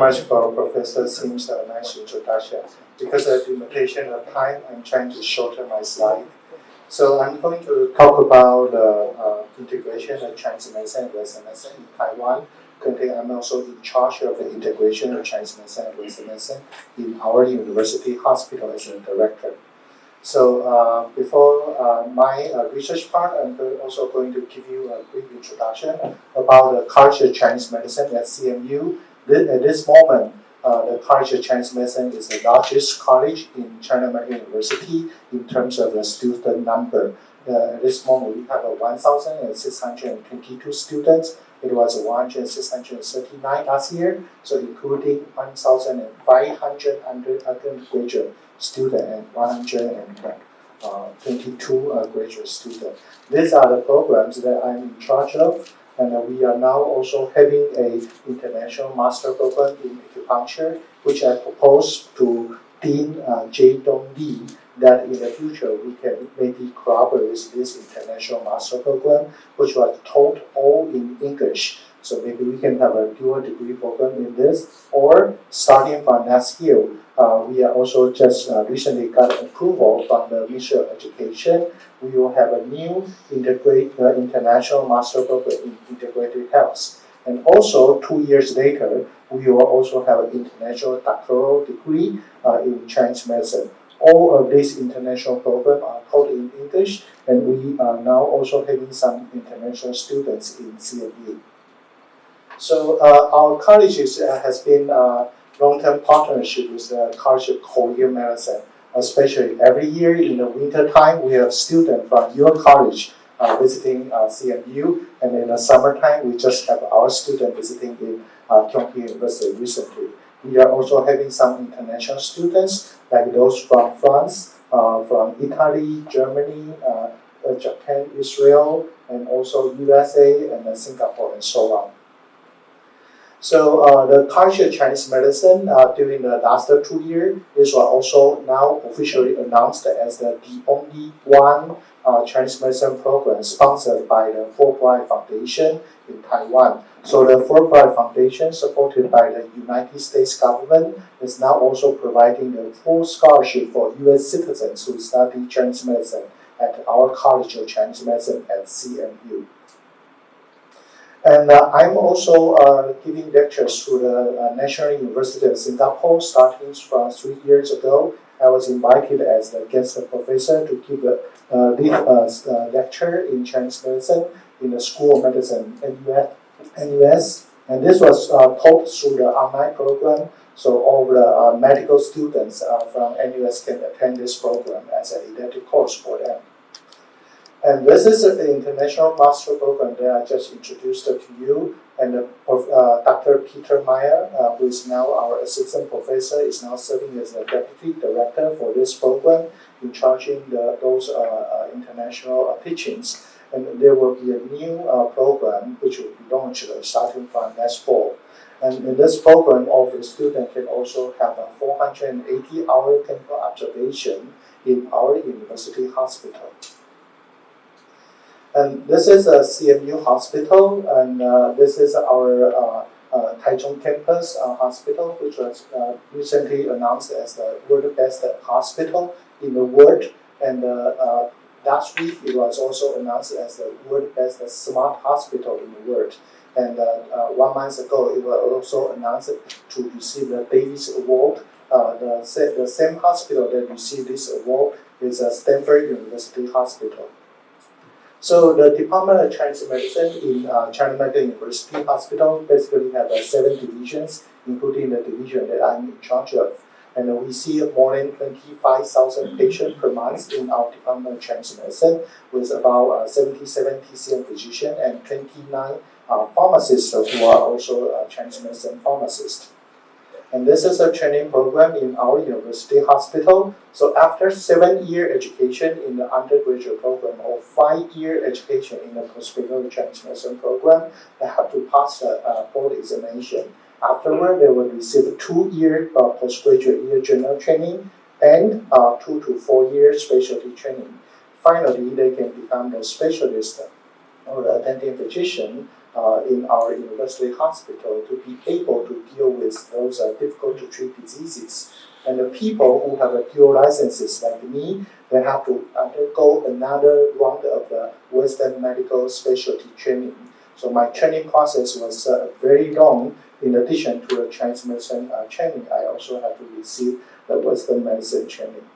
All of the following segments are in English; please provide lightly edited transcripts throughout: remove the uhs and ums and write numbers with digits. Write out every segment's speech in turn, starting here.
much for Professor Sim's nice introduction. Because of the limitation of time, I'm trying to shorten my slide. So I'm going to talk about integration of Chinese medicine and Western medicine in Taiwan. Currently, I'm also in charge of the integration of Chinese medicine and Western medicine in our university hospital as a director. So before my research part, I'm also going to give you a brief introduction about the College of Chinese Medicine at CMU. At this moment, the College of Chinese Medicine is the largest college in China Medical University in terms of the student number. At this moment, we have 1,622 students. It was 1,639 last year, so including 1,500 undergraduate students and 122 graduate students. These are the programs that I'm in charge of, and we are now also having an international master program in acupuncture, which I proposed to Dean J. Dong Lee, that in the future we can maybe collaborate with this international master program, which was taught all in English. So maybe we can have a dual degree program in this, or starting from next year, we are also just recently got approval from the Ministry of Education. We will have a new international master program in integrated health. And also 2 years later, we will also have an international doctoral degree in Chinese medicine. All of these international programs are taught in English, and we are now also having some international students in CMU. So our college has been long-term partnership with the College of Korea Medicine, especially every year in the winter time, we have students from your college visiting CMU, and in the summertime, we just have our students visiting in Kyunghee University recently. We are also having some international students, like those from France, from Italy, Germany, Japan, Israel, and also USA and Singapore, and so on. So the College of Chinese Medicine during the last 2 years is also now officially announced as the only one Chinese medicine program sponsored by the Fulbright Foundation in Taiwan. So the Fulbright Foundation, supported by the United States government, is now also providing a full scholarship for U.S. citizens who study Chinese medicine at our College of Chinese Medicine at CMU. And I'm also giving lectures to the National University of Singapore starting from 3 years ago. I was invited as the guest professor to give a lecture in Chinese medicine in the School of Medicine NUS. And this was taught through the online program, so all the medical students from NUS can attend this program as an elective course for them. And this is the international master program that I just introduced to you. And Dr. Peter Meyer, who is now our assistant professor, is now serving as the deputy director for this program, in charging those international teachings. And there will be a new program which will be launched starting from next fall. And in this program, all the students can also have a 480-hour clinical observation in our university hospital. And this is a CMU hospital, and this is our Taichung campus hospital, which was recently announced as the world best hospital in the world. And last week, it was also announced as the world best smart hospital in the world. And 1 month ago, it was also announced to receive the Davis Award. The same hospital that received this award is Stanford University Hospital. So the Department of Chinese Medicine in China Medical University Hospital basically have 7 divisions, including the division that I'm in charge of. And we see more than 25,000 patients per month in our Department of Chinese Medicine, with about 77 TCM physicians and 29 pharmacists who are also Chinese medicine pharmacists. And this is a training program in our university hospital. So after 7-year education in the undergraduate program or 5-year education in the postgraduate Chinese medicine program, they have to pass the board examination. Afterward, they will receive a 2-year postgraduate year general training and 2 to 4 year specialty training. Finally, they can become the specialist or the attending physician in our university hospital to be able to deal with those difficult to treat diseases. And the people who have dual licenses like me, they have to undergo another round of the Western medical specialty training. So my training process was very long. In addition to the Chinese medicine training, I also have to receive the Western medicine training.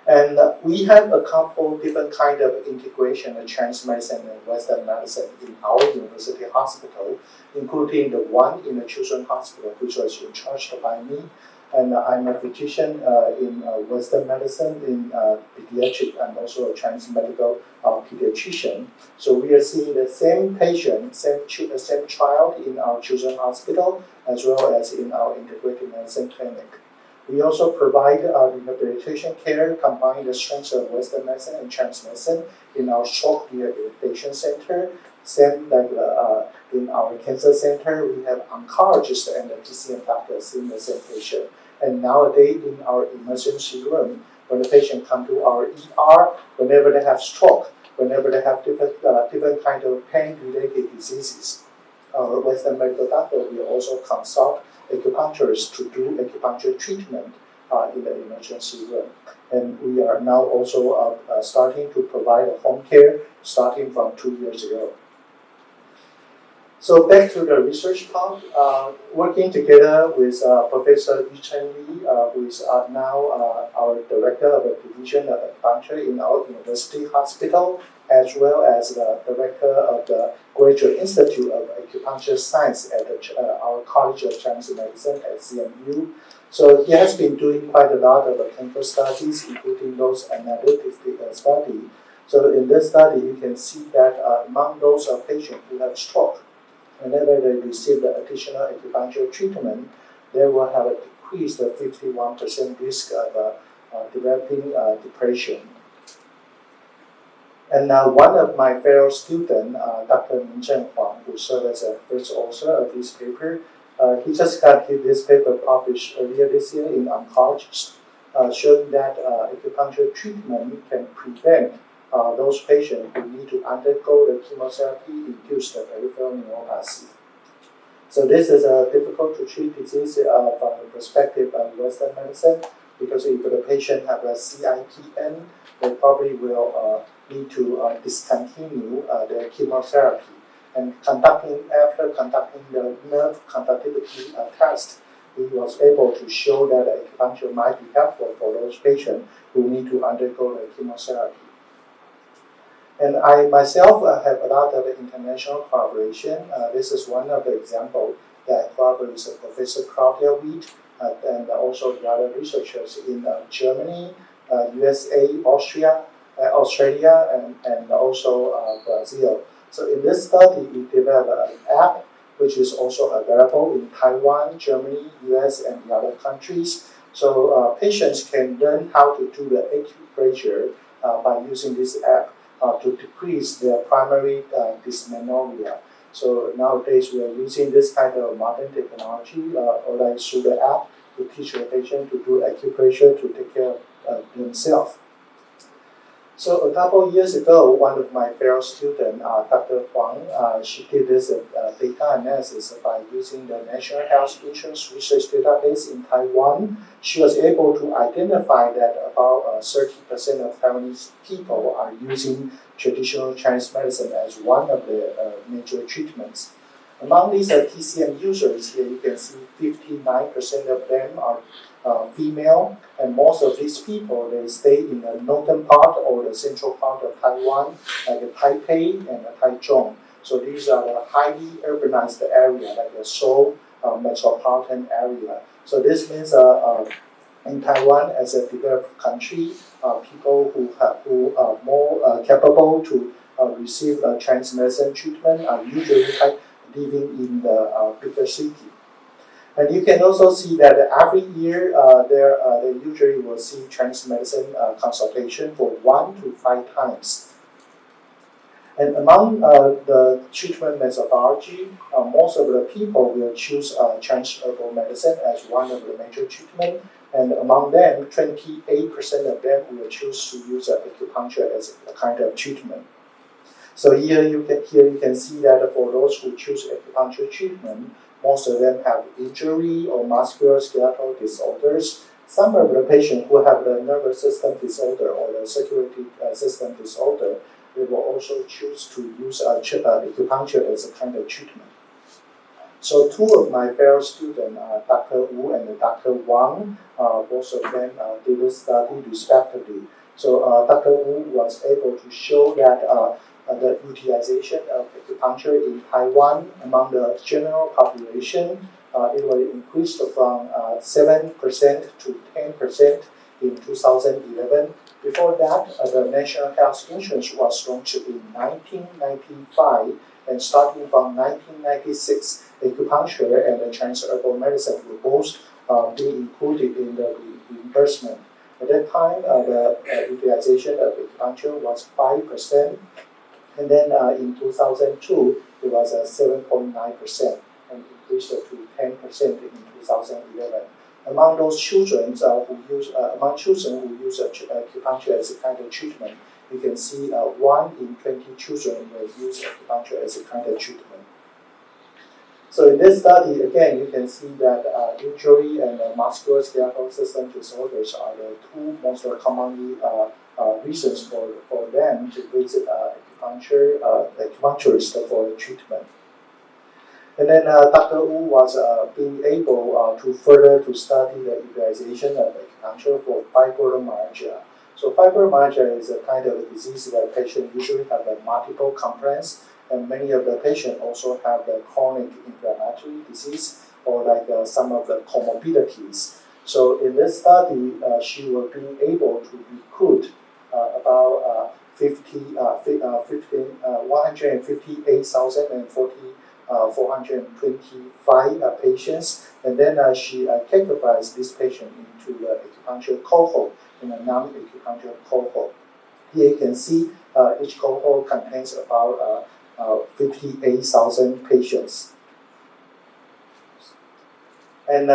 And we have a couple different kind of integration of Chinese medicine and Western medicine in our university hospital, including the one in the children's hospital, which was in charge by me. And I'm a physician in Western medicine, in pediatric, and also a Chinese medical pediatrician. So we are seeing the same patient, same child in our children's hospital, as well as in our integrated medicine clinic. We also provide rehabilitation care, combining the strengths of Western medicine and Chinese medicine in our stroke rehabilitation center. Same like in our cancer center, we have oncologists and the PCM doctors seeing the same patient. And nowadays, in our emergency room, when the patient come to our ER, whenever they have stroke, whenever they have different kind of pain-related diseases, our Western medical doctor will also consult acupuncturists to do acupuncture treatment in the emergency room. And we are now also starting to provide a home care starting from 2 years ago. So back to the research part, working together with Professor Yu Chen Li, who is now our director of the division of acupuncture in our university hospital, as well as the director of the Graduate Institute of Acupuncture Science at our College of Chinese Medicine at CMU. So he has been doing quite a lot of clinical studies, including those analytic studies. So in this study, you can see that among those patients who have stroke, whenever they receive the additional acupuncture treatment, they will have a decreased 51% risk of developing depression. And one of my fellow students, Dr. Minzhen Huang, who served as a first author of this paper, he just got this paper published earlier this year in Oncologist, showing that acupuncture treatment can prevent those patients who need to undergo the chemotherapy-induced peripheral neuropathy. So this is a difficult to treat disease from the perspective of Western medicine, because if the patient have a CIPN, they probably will need to discontinue their chemotherapy. And after conducting the nerve conductivity test, he was able to show that acupuncture might be helpful for those patients who need to undergo the chemotherapy. And I myself have a lot of international collaboration. This is one of the examples that I collaborate with Professor Claudia Wheat and also the other researchers in Germany, USA, Australia, and also Brazil. So in this study, we developed an app which is also available in Taiwan, Germany, US, and the other countries. So patients can learn how to do the acupressure by using this app to decrease their primary dysmenorrhea. So nowadays we are using this kind of modern technology, or like through the app, to teach the patient to do acupressure to take care of themselves. So a couple of years ago, one of my fellow students, Dr. Huang, she did this data analysis by using the National Health Insurance Research Database in Taiwan. She was able to identify that about 30% of Taiwanese people are using traditional Chinese medicine as one of the major treatments. Among these TCM users here, you can see 59% of them are female, and most of these people, they stay in the northern part or the central part of Taiwan, like the Taipei and the Taichung. So these are the highly urbanized area, like the Seoul metropolitan area. So this means in Taiwan, as a developed country, people who are more capable to receive Chinese medicine treatment are usually living in the bigger city. And you can also see that every year they usually will see Chinese medicine consultation for 1 to 5 times. And among the treatment methodology, most of the people will choose Chinese herbal medicine as one of the major treatment. And among them, 28% of them will choose to use acupuncture as a kind of treatment. So here you can see that for those who choose acupuncture treatment, most of them have injury or musculoskeletal disorders. Some of the patients who have the nervous system disorder or the circulatory system disorder, they will also choose to use acupuncture as a kind of treatment. So two of my fellow students, Dr. Wu and Dr. Wang, both of them did a study respectively. So Dr. Wu was able to show that the utilization of acupuncture in Taiwan among the general population, it will increase from 7% to 10% in 2011. Before that, the National Health Insurance was launched in 1995, and starting from 1996, acupuncture and the Chinese herbal medicine will both be included in the reimbursement. At that time, the utilization of acupuncture was 5%, and then in 2002, it was 7.9%, and increased to 10% in 2011. Among those children who use acupuncture as a kind of treatment, you can see 1 in 20 children will use acupuncture as a kind of treatment. So in this study, again, you can see that injury and musculoskeletal system disorders are the two most commonly reasons for them to visit acupuncturist for the treatment. And then Dr. Wu was being able to further to study the utilization of acupuncture for fibromyalgia. So fibromyalgia is a kind of a disease that patients usually have multiple complaints, and many of the patients also have the chronic inflammatory disease or like some of the comorbidities. So in this study, she was being able to recruit about 425 patients, and then she categorized this patient into the acupuncture cohort and a non-acupuncture cohort. Here you can see each cohort contains about 58,000 patients. And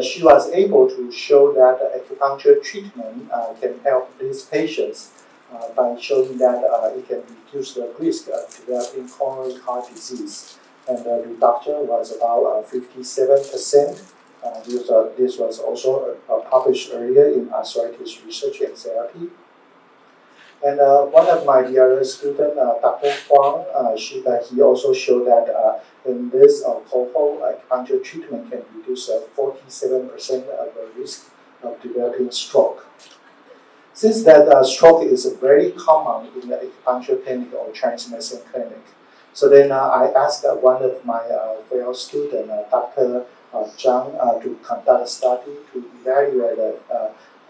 she was able to show that acupuncture treatment can help these patients by showing that it can reduce the risk of developing coronary heart disease. And the reduction was about 57%. This was also published earlier in Arthritis Research and Therapy. And one of my other students, Dr. Huang, he also showed that in this cohort, acupuncture treatment can reduce 47% of the risk of developing stroke. Since that stroke is very common in the acupuncture clinic or Chinese medicine clinic, so then I asked one of my fellow students, Dr. Zhang, to conduct a study to evaluate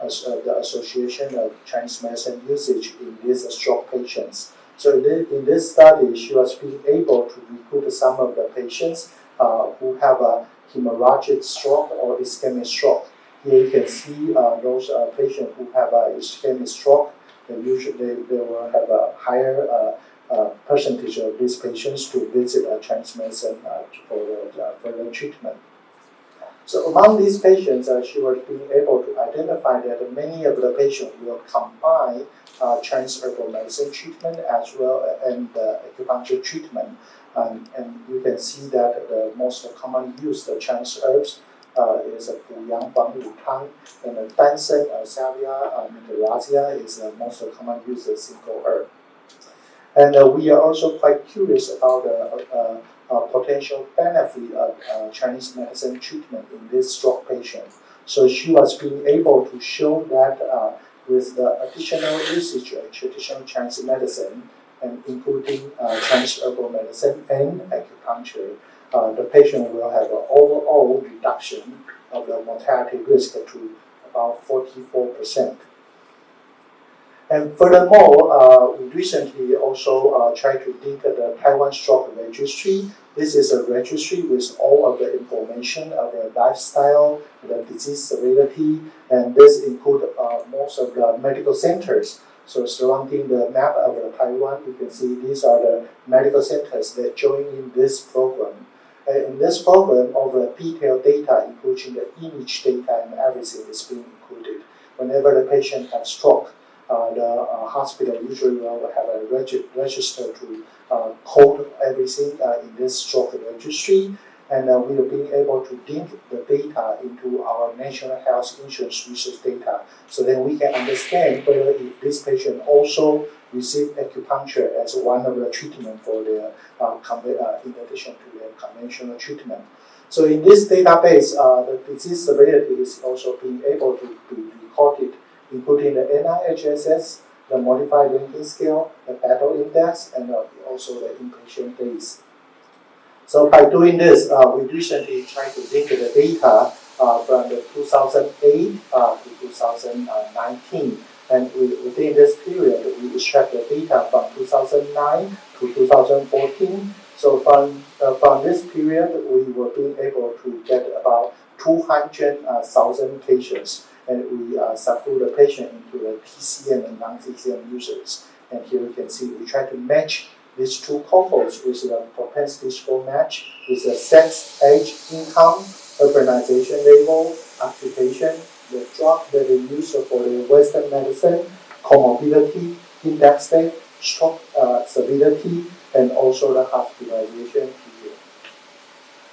the association of Chinese medicine usage in these stroke patients. So in this study, she was being able to recruit some of the patients who have a hemorrhagic stroke or ischemic stroke. Here you can see those patients who have a ischemic stroke, they will have a higher percentage of these patients to visit Chinese medicine for further treatment. So among these patients, she was being able to identify that many of the patients will combine Chinese herbal medicine treatment as well and acupuncture treatment. And you can see that the most commonly used Chinese herbs is Puyang Huang Wu Tang, and the Dansen, Salvia, Menthoracia is the most commonly used single herb. And we are also quite curious about the potential benefit of Chinese medicine treatment in this stroke patient. So she was being able to show that with the additional usage of traditional Chinese medicine, and including Chinese herbal medicine and acupuncture, the patient will have an overall reduction of the mortality risk to about 44%. And furthermore, we recently also tried to link the Taiwan Stroke Registry. This is a registry with all of the information of the lifestyle, the disease severity, and this includes most of the medical centers. So surrounding the map of Taiwan, you can see these are the medical centers that join in this program. And in this program, all the detailed data, including the image data and everything, is being included. Whenever the patient has stroke, the hospital usually will have a register to code everything in this stroke registry, and we are being able to link the data into our national health insurance research data, so then we can understand whether if this patient also received acupuncture as one of the treatment for their in addition to their conventional treatment. So in this database, the disease severity is also being able to be recorded, including the NIHSS, the modified ranking scale, the battle index, and also the inpatient days. So by doing this, we recently tried to link the data from the 2008 to 2019. And within this period, we extract the data from 2009 to 2014. So from this period, we were being able to get about 200,000 patients, and we subgroup the patient into the TCM and non-TCM users. And here you can see we try to match these two cohorts with the propensity score match with the sex, age, income, urbanization level, occupation, the drug that they use for the Western medicine, comorbidity, index state, stroke severity, and also the hospitalization period.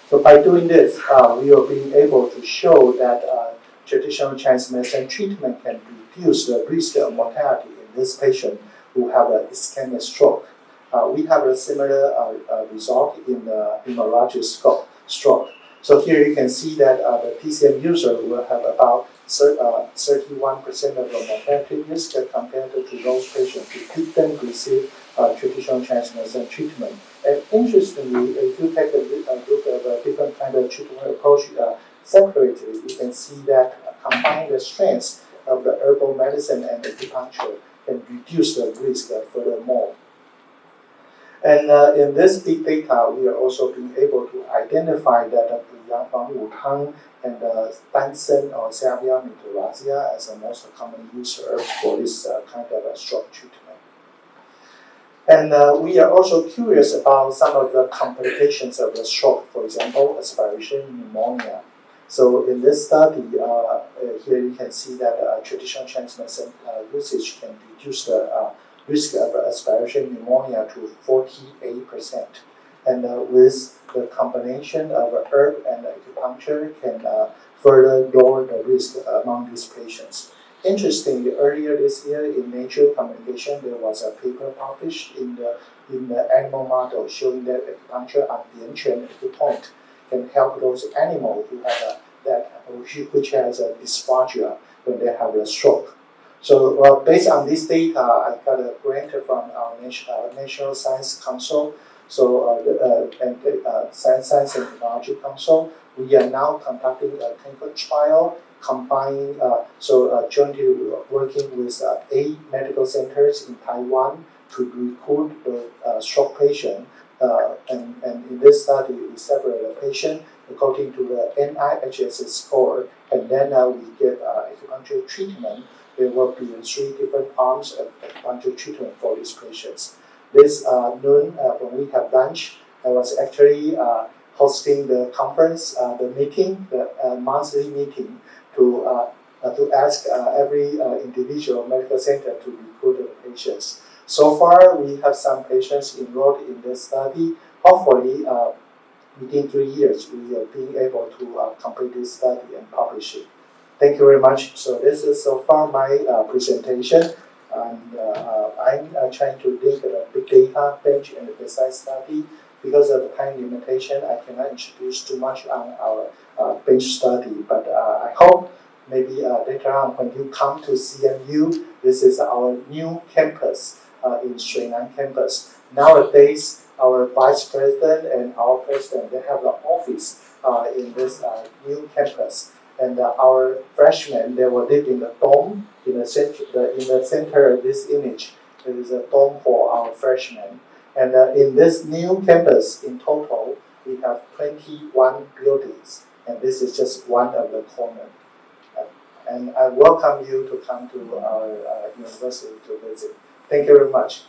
So by doing this, we are being able to show that traditional Chinese medicine treatment can reduce the risk of mortality in this patient who have an ischemic stroke. We have a similar result in the hemorrhagic stroke. So here you can see that the TCM user will have about 31% of the mortality risk compared to those patients who didn't receive traditional Chinese medicine treatment. And interestingly, if you take a look at a different kind of treatment approach separately, you can see that combining the strengths of the herbal medicine and acupuncture can reduce the risk furthermore. And in this big data, we are also being able to identify that Wutang and Dansen or Salvia menthoracia as the most common used herb for this kind of stroke treatment. And we are also curious about some of the complications of the stroke, for example, aspiration pneumonia. So in this study, here you can see that traditional Chinese medicine usage can reduce the risk of aspiration pneumonia to 48%. And with the combination of herb and acupuncture can further lower the risk among these patients. Interestingly, earlier this year in Nature Communication, there was a paper published in the animal model showing that acupuncture on the acupuncture acupoint can help those animals who have which has a dysphagia when they have a stroke. So based on this data, I got a grant from our National Science Council, Science and Technology Council. We are now conducting a clinical trial, combining, jointly working with 8 medical centers in Taiwan to recruit the stroke patient. And in this study, we separate the patient according to the NIHSS score, and then we give acupuncture treatment. There will be 3 different arms of acupuncture treatment for these patients. This noon, when we have lunch, I was actually hosting the conference, the meeting, the monthly meeting, to ask every individual medical center to recruit the patients. So far, we have some patients enrolled in this study. Hopefully, within 3 years, we are being able to complete this study and publish it. Thank you very much. So this is so far my presentation. And I'm trying to link a big data bench and a precise study. Because of the time limitation, I cannot introduce too much on our bench study. But I hope maybe later on when you come to CMU, this is our new campus in Shuinan campus. Nowadays, our vice president and our president, they have the office in this new campus. And our freshmen, they will live in the dome. In the center of this image, there is a dome for our freshmen. And in this new campus, in total, we have 21 buildings. And this is just one of the corners. And I welcome you to come to our university to visit. Thank you very much.